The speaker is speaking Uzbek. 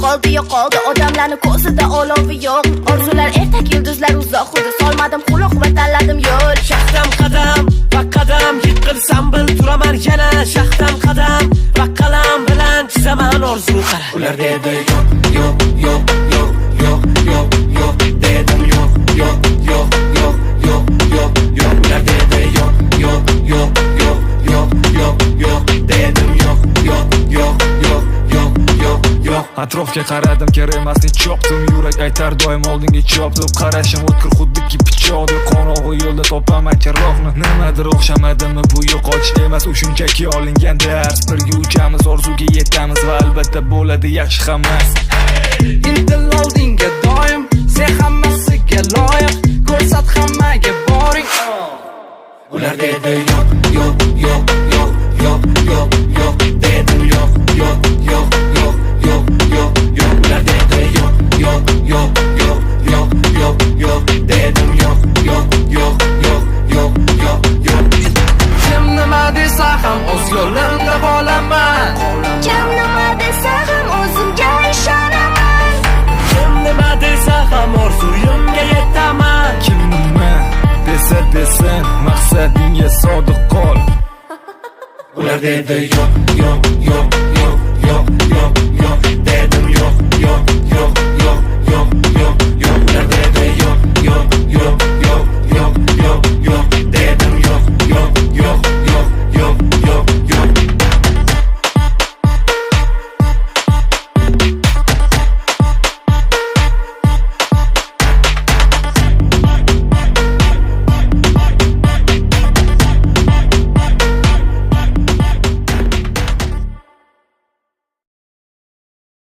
Qoldi yo'qoldi odamlarning ko'zida olovi yo'q. Orzular ertak, yulduzlar uzoq xuddi solmadim quloq va tanladim yo'l. Shaxtam qadam va qadam yiqilsam bil turaman yana. Shaxtam qadam va qalam bilan chizaman orzu qara. Ular dedi yo'q yo'q yo'q yo'q yo'q yo'q yo'q dedim yo'q yo'q yo'q yo'q yo'q yo'q yo'q. Ular dedi yo'q yo'q yo'q yo'q yo'q yo'q yo'q dedim yo'q yo'q yo'q yo'q yo'q yo'q yo'q. Atrofga qaradim, kerak emasni chopdim. Yurak aytar doim oldinga chopdim. Qarashim o'tkir xuddiki pichoqdir. Qorong'u yo'lda topaman chiroqni. Nimadir o'xshamadimi bu yo'qotish emas, u shunchaki olingan dars. Birga uchamiz, orzuga yetamiz va albatta bo'ladi yaxshi hammasi. Intil oldinga doim, sen hammasiga loyiq. Ko'rsat hammaga boring. Ular dedi yo'q yo'q yo'q yo'q yo'q yo'q yo'q dedim yo'q yo'q yo'q yo'q yo'q yo'q yo'q. Ular dedi yo'q yo'q yo'q yo'q yo'q yo'q yo'q dedim yo'q yo'q yo'q yo'q yo'q yo'q yo'q. Kim nima desa ham o'z yo'limda bo'laman. Kim nima desa ham o'zimga ishonaman. Kim nima desa ham orzuyimga yetaman. Kim nima desa desin, maqsadingga sodiq qol. Ular dedi yo'q yo'q yo'q